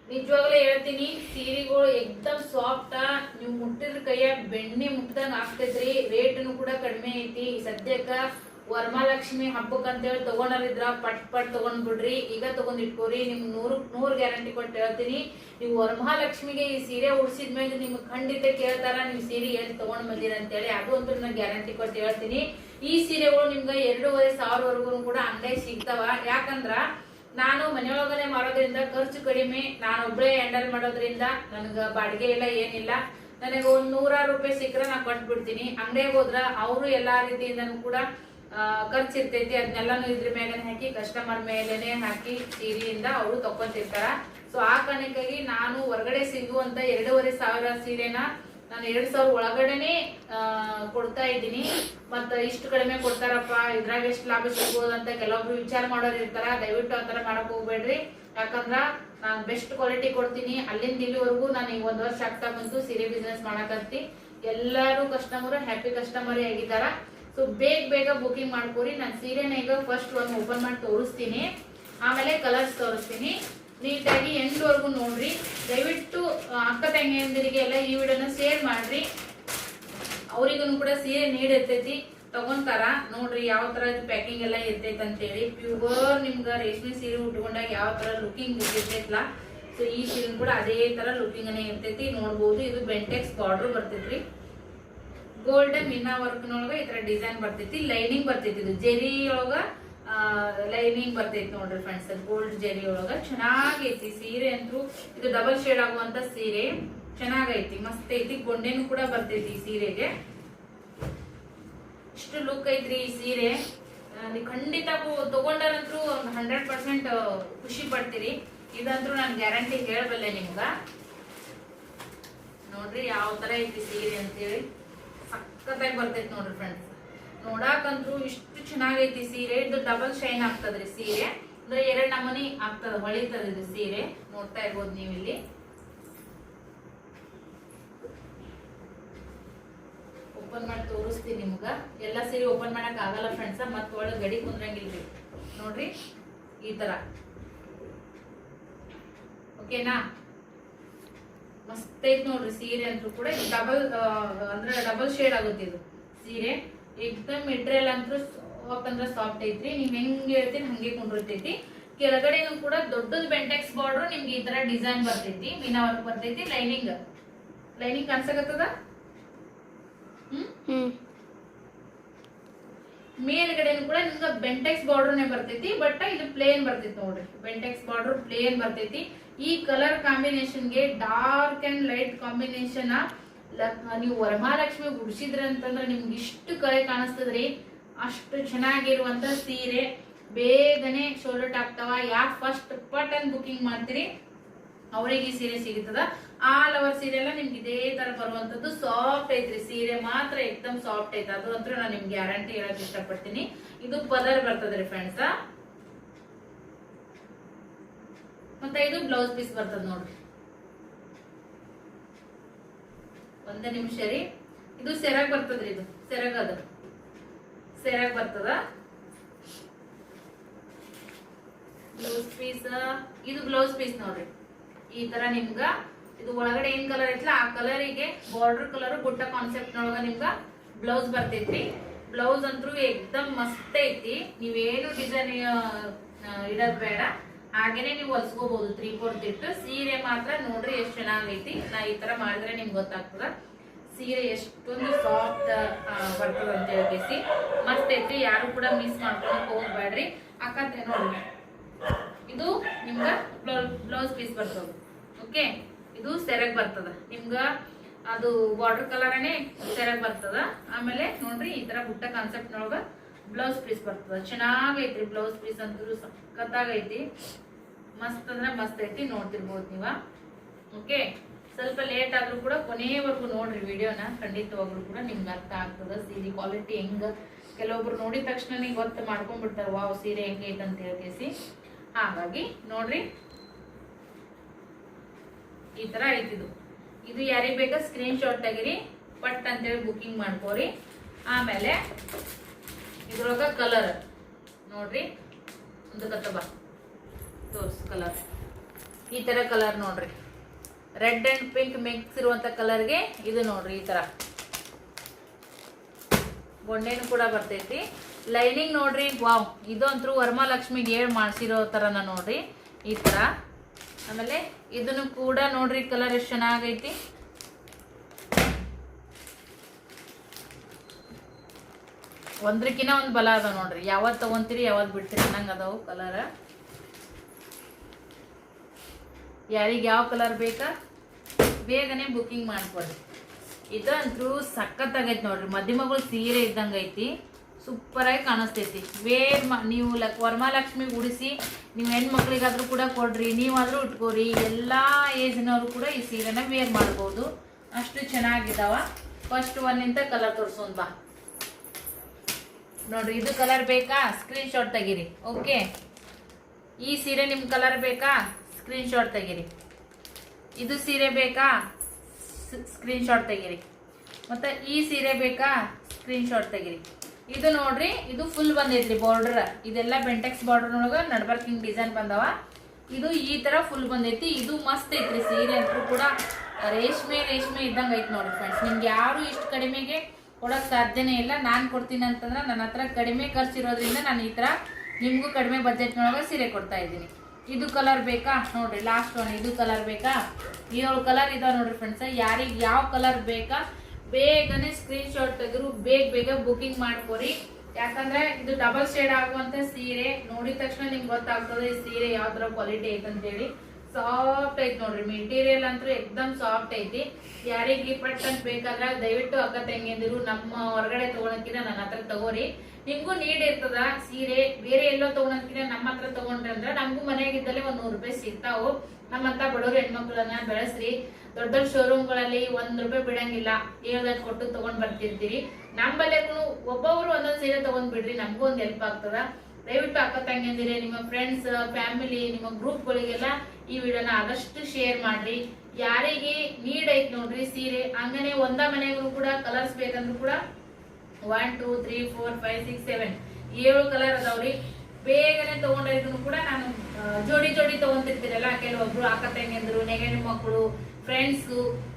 ನಿಜವಾಗ್ಲೂ ಹೇಳ್ತೀನಿ, ಸೀರೆಗಳು ಎಕ್ದಮ್ ಸಾಫ್ಟ್, ನೀವು ಮುಟ್ಟಿದ್ರ ಕೈಯ ಬೆಣ್ಣೆ ಮುಟ್ಟದಂಗ ಆಗ್ತೈತ್ರಿ. ರೇಟ್ನು ಕೂಡ ಕಡಿಮೆ ಐತಿ. ಸದ್ಯಕ್ಕ ವರಮಹಾಲಕ್ಷ್ಮಿ ಹಬ್ಬಕ್ಕಂತೇಳಿ ತಗೊಂಡಿದ್ರ ಪಟ್ ತಗೊಂಡ್ ಬಿಡ್ರಿ. ಈಗ ತಗೊಂಡ್ ಇಟ್ಕೋರಿ. ನಿಮ್ಗೆ 100 ಗ್ಯಾರಂಟಿ ಕೊಟ್ಟು ಹೇಳ್ತೀನಿ. ನೀವು ವರಮಹಾಲಕ್ಷ್ಮಿಗೆ ಈ ಸೀರೆ ಉಡ್ಸಿದ್ಮೇಲೆ ನಿಮ್ಗೆ ಖಂಡಿತ ಕೇಳ್ತಾರ ನೀವು ಸೀರೆ ಎಲ್ಲಿ ತಗೊಂಡ್ ಬಂದಿರ ಅಂತೇಳಿ. ಅದು ಅಂತೂ ನಾನು ಗ್ಯಾರಂಟಿ ಕೊಟ್ಟು ಹೇಳ್ತೀನಿ. ಈ ಸೀರೆಗಳು ನಿಮ್ಗೆ 2500 ಕೂಡ ಅಂಗಡಿ ಸಿಗ್ತಾವ. ಯಾಕಂದ್ರ ನಾನು ಮನೆಯೊಳಗನೆ ಮಾಡೋದ್ರಿಂದ ಖರ್ಚು ಕಡಿಮೆ, ನಾನು ಒಬ್ಬಳೇ ಹ್ಯಾಂಡಲ್ ಮಾಡೋದ್ರಿಂದ ನನಗ ಬಾಡಿಗೆ ಇಲ್ಲ ಏನಿಲ್ಲ. ನನಗೆ ಒಂದ್ 100 ರೂಪಾಯಿ ಸಿಕ್ಕರೆ ನಾ ಕೊಟ್ಬಿಡ್ತೀನಿ. ಅಂಗಡಿಗೆ ಹೋದ್ರ ಅವರು ಎಲ್ಲಾ ರೀತಿಯಿಂದನೂ ಕೂಡ ಖರ್ಚು ಇರ್ತೈತಿ. ಅದನ್ನೆಲ್ಲಾನು ಇದ್ರ ಮೇಲೆ ಹಾಕಿ ಕಸ್ಟಮರ್ ಮೇಲೆನೆ ಹಾಕಿ ಸೀರೆಯಿಂದ ಅವರು ತಕೊಂತಿರ್ತಾರ. ಸೊ ಆ ಕಾರಣಕ್ಕಾಗಿ ನಾನು ಹೊರಗಡೆ ಸಿಗುವಂತ 2500 ಸೀರೆನ ನಾನು 2000 ಒಳಗಡೆನೆ ಕೊಡ್ತಾ ಇದ್ದೀನಿ. ಮತ್ತ ಇಷ್ಟು ಕಡಿಮೆ ಕೊಡ್ತಾರಪ್ಪ, ಇದ್ರಾಗ ಎಷ್ಟು ಲಾಭ ಸಿಗ್ಬೋದು ಅಂತ ಕೆಲವೊಬ್ರು ವಿಚಾರ ಮಾಡೋರು ಇರ್ತಾರ. ದಯವಿಟ್ಟು ಆತರ ಮಾಡಕ್ ಹೋಗ್ಬೇಡ್ರಿ. ಯಾಕಂದ್ರ ನಾನು ಬೆಸ್ಟ್ ಕ್ವಾಲಿಟಿ ಕೊಡ್ತೀನಿ. ಅಲ್ಲಿಂದ ಇಲ್ಲಿವರೆಗೂ ನಾನು ಈಗ 1 ವರ್ಷ ಆಗ್ತಾ ಬಂತು ಸೀರೆ ಬಿಸ್ನೆಸ್ ಮಾಡಕತ್ತಿ. ಎಲ್ಲಾರು ಕಸ್ಟಮರ್ ಹ್ಯಾಪಿ ಕಸ್ಟಮರ್ ಆಗಿದ್ದಾರ. ಸೊ ಬೇಗ ಬುಕಿಂಗ್ ಮಾಡ್ಕೋರಿ. ನಾನು ಸೀರೆನ ಈಗ ಫಸ್ಟ್ ಒಂದು ಓಪನ್ ಮಾಡಿ ತೋರಿಸ್ತೀನಿ, ಆಮೇಲೆ ಕಲರ್ಸ್ ತೋರಿಸ್ತೀನಿ. ನೀಟಾಗಿ ಎಂಡ್ವರೆಗೂ ನೋಡ್ರಿ. ದಯವಿಟ್ಟು ಅಕ್ಕ ತಂಗಿಯಂದಿರಿಗೆ ಎಲ್ಲ ಈ ವಿಡಿಯೋನ ಶೇರ್ ಮಾಡ್ರಿ. ಅವರಿಗೂ ಕೂಡ ಸೀರೆ ನೀಡಿರ್ತೈತಿ, ತಗೊಂತಾರ. ನೋಡ್ರಿ ಯಾವ ತರ ಪ್ಯಾಕಿಂಗ್ ಎಲ್ಲ ಇರ್ತೈತಿ ಅಂತೇಳಿ. ಪ್ಯೂರ್ ನಿಮ್ಗ ರೇಷ್ಮೆ ಸೀರೆ ಉಟ್ಕೊಂಡಾಗ ಯಾವ ತರ ಲುಕಿಂಗ್ ಇರ್ತೈತಲ್ಲ, ಸೊ ಈ ಸೀರೆ ಕೂಡ ಅದೇ ತರ ಲುಕಿಂಗ್ ಅನೇ ಇರ್ತೈತಿ. ನೋಡ್ಬೋದು. ಇದು ಬೆಂಟೆಕ್ಸ್ ಬಾರ್ಡರ್ ಬರ್ತೈತ್ರಿ. ಗೋಲ್ಡನ್ ಮಿನಾ ವರ್ಕ್ ನೊಳಗ ಈ ತರ ಡಿಸೈನ್ ಬರ್ತೈತಿ. ಲೈನಿಂಗ್ ಬರ್ತೈತಿ. ಇದು ಜೆರಿ ಒಳಗ ಲೈನಿಂಗ್ ಬರ್ತೈತಿ ನೋಡ್ರಿ ಫ್ರೆಂಡ್ಸ್. ಗೋಲ್ಡ್ ಜೆರಿ ಒಳಗ ಚೆನ್ನಾಗೈತಿ ಸೀರೆ ಅಂತೂ. ಇದು ಡಬಲ್ ಶೇಡ್ ಆಗುವಂತ ಸೀರೆ ಚೆನ್ನಾಗೈತಿ, ಮಸ್ತ್ ಐತಿ. ಗೊಂಡೆನು ಕೂಡ ಬರ್ತೈತಿ ಈ ಸೀರೆಗೆ. ಇಷ್ಟು ಲುಕ್ ಐತ್ರಿ ಈ ಸೀರೆ. ನೀವು ಖಂಡಿತ ತಗೊಂಡಾರಂತೂ 100% ಖುಷಿ ಪಡ್ತೀರಿ. ಇದಂತೂ ನಾನು ಗ್ಯಾರಂಟಿ ಹೇಳಬಲ್ಲೆ ನಿಮ್ಗ. ನೋಡ್ರಿ ಯಾವ ತರ ಐತಿ ಸೀರೆ ಅಂತೇಳಿ. ಸಖತ್ತಾಗಿ ಬರ್ತೈತಿ ನೋಡ್ರಿ ಫ್ರೆಂಡ್ಸ್. ನೋಡಾಕಂತ್ರು ಇಷ್ಟು ಚೆನ್ನಾಗೈತಿ ಸೀರೆ. ಇದು ಡಬಲ್ ಶೈನ್ ಆಗ್ತದ್ರಿ ಸೀರೆ. ಅಂದ್ರೆ 2 ನಮೂನಿ ಆಗ್ತದ, ಹೊಳಿತದ ಇದು ಸೀರೆ. ನೋಡ್ತಾ ಇರ್ಬೋದು ನೀವು ಇಲ್ಲಿ. ಓಪನ್ ಮಾಡಿ ತೋರಿಸ್ತೀನಿ ನಿಮ್ಗ. ಎಲ್ಲಾ ಸೀರೆ ಓಪನ್ ಮಾಡಕ್ ಆಗಲ್ಲ ಫ್ರೆಂಡ್ಸ್, ಮತ್ತ ಒಳಗೆ ಗಡಿ ಕುಂದ್ರಂಗಿಲ್ರಿ. ನೋಡ್ರಿ ಈ ತರ. ಓಕೆನಾ? ಮಸ್ತ್ ಐತ್ ನೋಡ್ರಿ ಸೀರೆ ಅಂತೂ ಕೂಡ. ಡಬಲ್ ಶೇಡ್ ಆಗುತ್ತೆ ಇದು ಸೀರೆ. ಏಕ್ದಮ್ ಮೆಟೀರಿಯಲ್ ಅಂತೂ ಸಾಫ್ಟ್ ಅಂದ್ರೆ ಸಾಫ್ಟ್ ಐತ್ರಿ. ನೀವ್ ಹೆಂಗ್ ಹೇಳ್ತೀರಿ ಹಂಗೆ ಕುಂಡಿರ್ತೈತಿ. ಕೆಳಗಡೆನು ಕೂಡ ದೊಡ್ಡದು ಬೆಂಟೆಕ್ಸ್ ಬಾರ್ಡರ್ ನಿಮ್ಗೆ ಈ ತರ ಡಿಸೈನ್ ಬರ್ತೈತಿ. ಮೀನಾ ವರ್ಕ್ ಬರ್ತೈತಿ. ಲೈನಿಂಗ್ ಕಾಣಿಸಕತ್ತದ. ಮೇಲ್ಗಡೆನು ಕೂಡ ನಿಮ್ಗೆ ಬೆಂಟೆಕ್ಸ್ ಬಾರ್ಡರ್ನೇ ಬರ್ತೈತಿ. ಬಟ್ ಇದು ಪ್ಲೇನ್ ಬರ್ತೈತಿ ನೋಡ್ರಿ. ಬೆಂಟೆಕ್ಸ್ ಬಾರ್ಡರ್ ಪ್ಲೇನ್ ಬರ್ತೈತಿ. ಈ ಕಲರ್ ಕಾಂಬಿನೇಷನ್ಗೆ ಡಾರ್ಕ್ ಅಂಡ್ ಲೈಟ್ ಕಾಂಬಿನೇಷನ್ ನೀವು ವರಮಹಾಲಕ್ಷ್ಮಿ ಉಡ್ಸಿದ್ರ ಅಂತಂದ್ರೆ ನಿಮ್ಗೆ ಇಷ್ಟು ಕಳೆ ಕಾಣಿಸ್ತದ್ರಿ. ಅಷ್ಟು ಚೆನ್ನಾಗಿರುವಂತ ಸೀರೆ. ಬೇಗನೆ ಶೋಲ್ಡರ್ ಆಗ್ತಾವ. ಯಾಕೆ ಫಸ್ಟ್ ಪಟ್ ಬುಕಿಂಗ್ ಮಾಡ್ತೀರಿ ಅವ್ರಿಗೆ ಈ ಸೀರೆ ಸಿಗುತ್ತದ. ಆಲ್ ಓವರ್ ಸೀರೆ ಎಲ್ಲ ನಿಮ್ಗೆ ಇದೇ ತರ ಬರುವಂತದ್ದು. ಸಾಫ್ಟ್ ಐತ್ರಿ ಸೀರೆ ಮಾತ್ರ, ಎಕ್ದಮ್ ಸಾಫ್ಟ್ ಐತೆ. ಅದು ಅಂತೂ ನಾನು ನಿಮ್ಗೆ ಗ್ಯಾರಂಟಿ ಹೇಳಕ್ ಇಷ್ಟಪಡ್ತೀನಿ. ಇದು ಪದರ್ ಬರ್ತದ್ರಿ ಫ್ರೆಂಡ್ಸ್. ಮತ್ತೆ ಇದು ಬ್ಲೌಸ್ ಪೀಸ್ ಬರ್ತದ ನೋಡ್ರಿ. ಒಂದೇ ನಿಮಿಷ ರೀ. ಇದು ಸೆರಗ್ ಬರ್ತದ್ರಿ. ಇದು ಸೆರಗ್ ಬರ್ತದ. Blouse piece. ಇದು ಬ್ಲೌಸ್ ಪೀಸ್ ನೋಡ್ರಿ. ಈ ತರ ನಿಮ್ಗ ಇದು ಒಳಗಡೆ ಏನ್ ಕಲರ್ ಐತ್ಲ ಆ ಕಲರಿಗೆ ಬಾರ್ಡರ್ ಕಲರ್ ಗುಡ್ಡ ಕಾನ್ಸೆಪ್ಟ್ ನೊಳಗ ನಿಮ್ಗ ಬ್ಲೌಸ್ ಬರ್ತೈತ್ರಿ. ಬ್ಲೌಸ್ ಅಂತೂ ಎಕ್ದಮ್ ಮಸ್ತ್ ಐತಿ. ನೀವೇನು ಡಿಸೈನ್ ಇಡೋದ್ ಬೇಡ, ಹಾಗೇನೆ ನೀವು ಹೊಲ್ಸ್ಕೋಬಹುದು 3/4 ಇಟ್ಟು. ಸೀರೆ ಮಾತ್ರ ನೋಡ್ರಿ ಎಷ್ಟು ಚೆನ್ನಾಗೈತಿ. ನಾ ಈ ತರ ಮಾಡಿದ್ರೆ ನಿಮ್ಗೆ ಗೊತ್ತಾಗ್ತದ ಸೀರೆ ಎಷ್ಟೊಂದು ಸಾಫ್ಟ್ ಬರ್ತದ ಅಂತ ಹೇಳಿ. ಮಸ್ತ್ ಐತಿ. ಯಾರು ಕೂಡ ಮಿಸ್ ಮಾಡ್ಕೊಳಕ್ ಹೋಗ್ಬೇಡ್ರಿ. ಅಕ್ಕ ನೋಡ್ರಿ, ಇದು ನಿಮ್ಗ ಬ್ಲೌಸ್ ಪೀಸ್ ಬರ್ತದ. ಓಕೆ, ಇದು ಸೆರಗ್ ಬರ್ತದ ನಿಮ್ಗ. ಅದು ಬಾರ್ಡರ್ ಕಲರ್ನೇ ಸೆರಗ್ ಬರ್ತದ. ಆಮೇಲೆ ನೋಡ್ರಿ ಈ ತರ ಬುಟ್ಟ ಕಾನ್ಸೆಪ್ಟ್ ನೊಳಗ ಬ್ಲೌಸ್ ಪೀಸ್ ಬರ್ತದ. ಚೆನ್ನಾಗೈತ್ರಿ ಬ್ಲೌಸ್ ಪೀಸ್ ಅಂತೂ ಸಖತ್ತಾಗೈತಿ. ಮಸ್ತ್ ಅಂದ್ರೆ ಮಸ್ತ್ ಐತಿ. ನೋಡ್ತಿರ್ಬೋದು ನೀವ. ಓಕೆ, ಸ್ವಲ್ಪ ಲೇಟ್ ಆದ್ರೂ ಕೂಡ ಕೊನೆವರೆಗೂ ನೋಡ್ರಿ ವಿಡಿಯೋನ. ಖಂಡಿತವಾಗ್ಲೂ ಕೂಡ ನಿಮ್ಗೆ ಅರ್ಥ ಆಗ್ತದ ಸೀರೆ ಕ್ವಾಲಿಟಿ ಹೆಂಗ. ಕೆಲವೊಬ್ರು ನೋಡಿದ ತಕ್ಷಣ ಗೊತ್ತು ಮಾಡ್ಕೊಂಡ್ಬಿಡ್ತಾರ, ವಾವ್ ಸೀರೆ ಹೆಂಗೈತೆ ಅಂತ ಹೇಳಿ. ಹಾಗಾಗಿ ನೋಡ್ರಿ ಈ ತರ ಐತಿದು. ಇದು ಯಾರಿಗೆ ಬೇಕಾ ಸ್ಕ್ರೀನ್ ಶಾಟ್ ತೆಗಿರಿ, ಪಟ್ ಅಂತೇಳಿ ಬುಕಿಂಗ್ ಮಾಡ್ಕೋರಿ. ಆಮೇಲೆ ಇದ್ರೊಳಗ ಕಲರ್ ನೋಡ್ರಿ. ಒಂದು ಕತ್ತಬ ತೋರ್ಸ್ ಕಲರ್ ಈ ತರ ಕಲರ್ ನೋಡ್ರಿ, ರೆಡ್ ಅಂಡ್ ಪಿಂಕ್ ಮಿಕ್ಸ್ ಇರುವಂತ ಕಲರ್ಗೆ ಇದು ನೋಡ್ರಿ ಈ ತರ ಗೊಂಡೆನು ಕೂಡ ಬರ್ತೈತಿ. ಲೈನಿಂಗ್ ನೋಡ್ರಿ, ವಾವ್, ಇದು ಅಂತೂ ವರಮಹಾಲಕ್ಷ್ಮಿಗೆ ಏಳ್ ಮಾಡ್ಸಿರೋ ತರನ ನೋಡ್ರಿ ಈ ತರ. ಆಮೇಲೆ ಇದನ್ನು ಕೂಡ ನೋಡ್ರಿ ಕಲರ್ ಎಷ್ಟು ಚೆನ್ನಾಗೈತಿ. ಒಂದ್ರಕಿನ ಒಂದ್ ಬಲ ಅದಾವ ನೋಡ್ರಿ, ಯಾವತ್ ತಗೊಂತೀರಿ ಯಾವತ್ ಬಿಡ್ತೀರಿ ಅನ್ನಂಗ ಅದಾವು ಕಲರ್. ಯಾರಿಗೆ ಯಾವ ಕಲರ್ ಬೇಕಾ ಬೇಗನೆ ಬುಕಿಂಗ್ ಮಾಡ್ಕೊಡ್ರಿ. ಇದಂತೂ ಸಖತ್ತಾಗೈತಿ ನೋಡ್ರಿ, ಮಧ್ಯಮಗಳು ಸೀರೆ ಇದ್ದಂಗ ಐತಿ, ಸೂಪರ್ ಆಗಿ ಕಾಣಿಸ್ತೈತಿ. ನೀವು ವರಮಹಾಲಕ್ಷ್ಮಿಗೆ ಉಡಿಸಿ ನೀವು ಹೆಣ್ಮಕ್ಳಿಗಾದ್ರೂ ಕೂಡ ಕೊಡ್ರಿ, ನೀವಾದ್ರೂ ಉಟ್ಕೋರಿ. ಎಲ್ಲಾ ಏಜ್ನವರು ಕೂಡ ಈ ಸೀರೆನ ವೇರ್ ಮಾಡ್ಬೋದು, ಅಷ್ಟು ಚೆನ್ನಾಗಿದಾವ. ಫಸ್ಟ್ ಒಂದಿಂತ ಕಲರ್ ತೋರ್ಸೋಣ ಬಾ ನೋಡ್ರಿ. ಇದು ಕಲರ್ ಬೇಕಾ ಸ್ಕ್ರೀನ್ ಶಾಟ್ ತೆಗೀರಿ. ಓಕೆ, ಈ ಸೀರೆ ನಿಮ್ ಕಲರ್ ಬೇಕಾ ಸ್ಕ್ರೀನ್ ಶಾಟ್ ತೆಗೀರಿ. ಇದು ಸೀರೆ ಬೇಕಾ ಸ್ಕ್ರೀನ್ ಶಾಟ್ ತೆಗೀರಿ. ಮತ್ತೆ ಈ ಸೀರೆ ಬೇಕಾ ಸ್ಕ್ರೀನ್ ಶಾಟ್ ತೆಗೀರಿ. ಇದು ನೋಡ್ರಿ, ಇದು ಫುಲ್ ಬಂದೈತ್ರಿ ಬಾರ್ಡರ್, ಇದೆಲ್ಲ ಬೆಂಟೆಕ್ಸ್ ಬಾರ್ಡರ್ ಒಳಗ ನಡ್ಬರ್ಕಿಂಗ್ ಡಿಸೈನ್ ಬಂದವ. ಇದು ಈ ತರ ಫುಲ್ ಬಂದೈತಿ. ಇದು ಮಸ್ತ್ ಐತ್ರಿ ಸೀರೆ ಅಂತೂ ಕೂಡ, ರೇಷ್ಮೆ ಇದ್ದಂಗ ಐತಿ ನೋಡ್ರಿ ಫ್ರೆಂಡ್ಸ್. ನಿಮ್ಗೆ ಯಾರು ಇಷ್ಟು ಕಡಿಮೆಗೆ ಕೊಡಕ್ ಸಾಧ್ಯನೇ ಇಲ್ಲ. ನಾನ್ ಕೊಡ್ತೀನಿ ಅಂತಂದ್ರ ನನ್ನ ಹತ್ರ ಕಡಿಮೆ ಖರ್ಚಿರೋದ್ರಿಂದ ನಾನು ಈ ತರ ನಿಮ್ಗೂ ಕಡಿಮೆ ಬಜೆಟ್ನೊಳಗ ಸೀರೆ ಕೊಡ್ತಾ ಇದ್ದೀನಿ. ಇದು ಕಲರ್ ಬೇಕಾ ನೋಡ್ರಿ, ಲಾಸ್ಟ್ ಒನ್ ಇದು ಕಲರ್ ಬೇಕಾ. 7 ಕಲರ್ ಇದಾವ ನೋಡ್ರಿ ಫ್ರೆಂಡ್ಸ್. ಯಾರಿಗೆ ಯಾವ ಕಲರ್ ಬೇಕಾ ಬೇಗನೆ ಸ್ಕ್ರೀನ್ ಶಾಟ್ ತೆಗೆದು ಬೇಗ ಬುಕಿಂಗ್ ಮಾಡ್ಕೋರಿ. ಯಾಕಂದ್ರೆ ಇದು ಡಬಲ್ ಶೇಡ್ ಆಗುವಂತ ಸೀರೆ, ನೋಡಿದ ತಕ್ಷಣ ನಿಮ್ಗೆ ಗೊತ್ತಾಗ್ತದೆ ಈ ಸೀರೆ ಯಾವ ತರ ಕ್ವಾಲಿಟಿ ಐತೆ ಅಂತ ಹೇಳಿ. ಸಾಫ್ಟ್ ಐತಿ ನೋಡ್ರಿ, ಮೆಟೀರಿಯಲ್ ಅಂತೂ ಎಕ್ದಮ್ ಸಾಫ್ಟ್ ಐತಿ. ಯಾರಿಗೆ ಪಟ್ ಅಂತ ಬೇಕಾದ್ರೆ ದಯವಿಟ್ಟು ಅಕ್ಕ ತಂಗಿಯಂದಿರು ನಮ್ಮ ಹೊರಗಡೆ ತಗೊಳಕಿನ ನನ್ನ ಹತ್ರ ತಗೋರಿ. ನಿಮ್ಗೂ ನೀಡ್ ಇರ್ತದ ಸೀರೆ, ಬೇರೆ ಎಲ್ಲೋ ತಗೊಳಕಿನ ನಮ್ಮ ಹತ್ರ ತಗೊಂಡ್ರಿ ಅಂದ್ರ ನಮಗೂ ಮನೆಯಾಗಿದ್ದಲ್ಲೇ ಒಂದ್ 100 ರೂಪಾಯಿ ಸಿಗ್ತಾವು. ನಮ್ಮಂತ ಬಡವರು ಹೆಣ್ಮಕ್ಳನ್ನ ಬೆಳೆಸ್ರಿ. ದೊಡ್ಡ ದೊಡ್ಡ ಶೋರೂಮ್ಗಳಲ್ಲಿ ₹1 ಬಿಡಂಗಿಲ್ಲ, ಹೇಳ್ದಾಗ ಕೊಟ್ಟು ತಗೊಂಡ್ ಬರ್ತಿರ್ತೀರಿ. ನಮ್ಮಲ್ಲೇನು ಒಬ್ಬೊಬ್ರು ಒಂದೊಂದ್ ಸೀರೆ ತಗೊಂಡ್ ಬಿಡ್ರಿ, ನಮಗೂ ಒಂದ್ ಹೆಲ್ಪ್ ಆಗ್ತದ. ದಯವಿಟ್ಟು ಅಕ್ಕ ತಂಗಿಯಂದಿರಿ, ನಿಮ್ಮ ಫ್ರೆಂಡ್ಸ್ ಫ್ಯಾಮಿಲಿ ನಿಮ್ಮ ಗ್ರೂಪ್ಗಳಿಗೆಲ್ಲ ಈ ವಿಡಿಯೋನ ಆದಷ್ಟು ಶೇರ್ ಮಾಡ್ರಿ. ಯಾರಿಗೆ ನೀಡ್ ಐತ್ ನೋಡ್ರಿ ಸೀರೆ, ಹಂಗನೆ ಒಂದ ಮನೆಗೂ ಕೂಡ ಕಲರ್ಸ್ ಬೇಕಂದ್ರೂ ಕೂಡ 1 2 3 4 5 6 7 7 ಕಲರ್ ಅದಾವ್ರಿ. ಬೇಗನೆ ತಗೊಂಡಿದ್ರು ಕೂಡ ನಾನು ಜೋಡಿ ತಗೊಂತಿರ್ತೀರಲ್ಲ, ಕೆಲವೊಬ್ರು ಅಕ್ಕ ತಂಗಿಯಂದ್ರು, ನೆಗಡಿ ಮಕ್ಕಳು, ಫ್ರೆಂಡ್ಸ್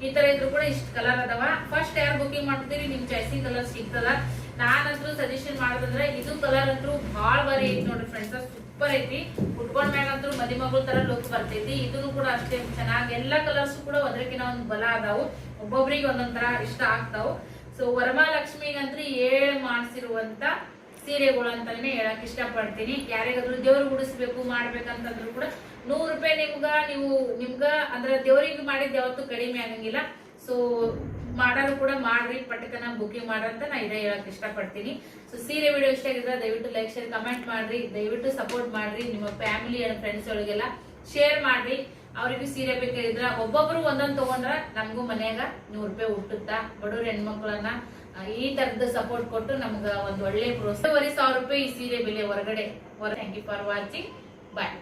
ಈ ತರ ಇದ್ರು ಕೂಡ ಇಷ್ಟ ಕಲರ್ ಅದಾವ. ಫಸ್ಟ್ ಯಾರು ಬುಕಿಂಗ್ ಮಾಡ್ತೀರಿ ನಿಮ್ ಚಾಯ್ಸಿಂಗ್ ಕಲರ್ ಸಿಗ್ತದ. ನಾನಂತೂ ಸಜೆಷನ್ ಮಾಡೋದಂದ್ರೆ ಇದು ಕಲರ್ ಅಂತೂ ಬಹಳ ಬಾರಿ ಐತಿ ನೋಡ್ರಿ ಫ್ರೆಂಡ್ಸ್, ಸೂಪರ್ ಐತಿ. ಉಟ್ಕೊಂಡ್ ಮ್ಯಾಗಂತೂ ಮದಿಮಗಳ ತರ ಲುಕ್ ಬರ್ತೈತಿ. ಇದನ್ನು ಕೂಡ ಅಷ್ಟೇ ಚೆನ್ನಾಗಿ, ಎಲ್ಲಾ ಕಲರ್ಸ್ ಕೂಡ ಒಂದ್ರಕಿನ ಒಂದ್ ಬಲ ಅದಾವು, ಒಬ್ಬೊಬ್ರಿಗೆ ಒಂದೊಂದ್ ತರ ಇಷ್ಟ ಆಗ್ತಾವು. ಸೊ ವರಮಹಾಲಕ್ಷ್ಮಿಗಂತೂ ಮಾಡ್ಸಿರುವಂತ ಸೀರೆಗಳು ಅಂತಾನೆ ಹೇಳಕ್ ಇಷ್ಟ ಪಡ್ತೀನಿ. ಯಾರಿಗಾದ್ರೂ ದೇವ್ರು ಗುಡಿಸ್ಬೇಕು ಮಾಡ್ಬೇಕಂತಂದ್ರು ಕೂಡ ₹100 ನಿಮ್ಗ ಅಂದ್ರೆ ದೇವ್ರಿಗೆ ಮಾಡಿದ್ ಯಾವತ್ತು ಕಡಿಮೆ ಆಗಂಗಿಲ್ಲ. ಸೊ ಮಾಡೋರು ಕೂಡ ಮಾಡ್ರಿ, ಪಟ್ಟಕನ ಬುಕಿಂಗ್ ಮಾಡ್ರಂತ ನಾ ಇದೇ ಹೇಳಕ್ ಇಷ್ಟ ಪಡ್ತೀನಿ. ಸೊ ಸೀರೆ ವಿಡಿಯೋ ಇಷ್ಟ ಆಗಿದ್ರೆ ದಯವಿಟ್ಟು ಲೈಕ್ ಶೇರ್ ಕಮೆಂಟ್ ಮಾಡ್ರಿ, ದಯವಿಟ್ಟು ಸಪೋರ್ಟ್ ಮಾಡ್ರಿ. ನಿಮ್ಮ ಫ್ಯಾಮಿಲಿ ಅಂಡ್ ಫ್ರೆಂಡ್ಸ್ ಒಳಗೆಲ್ಲ ಶೇರ್ ಮಾಡ್ರಿ. ಅವ್ರಿಗೂ ಸೀರೆ ಬೇಕಾಗಿದ್ರ ಒಬ್ಬೊಬ್ರು ಒಂದೊಂದ್ ತಗೊಂಡ್ರ ನಮಗೂ ಮನ್ಯಾಗ ₹100 ಹುಟ್ಟುತ್ತಾ. ಬಡವ್ರ ಹೆಣ್ಮಕ್ಳನ್ನ ಈ ತರದ ಸಪೋರ್ಟ್ ಕೊಟ್ಟು ನಮ್ಗ ಒಂದ್ ಒಳ್ಳೆ ಪ್ರೋತ್ಸಾಹ. ₹1,000 ಈ ಸೀರೆ ಬೆಲೆ ಹೊರಗಡೆ. Thank you for watching, bye.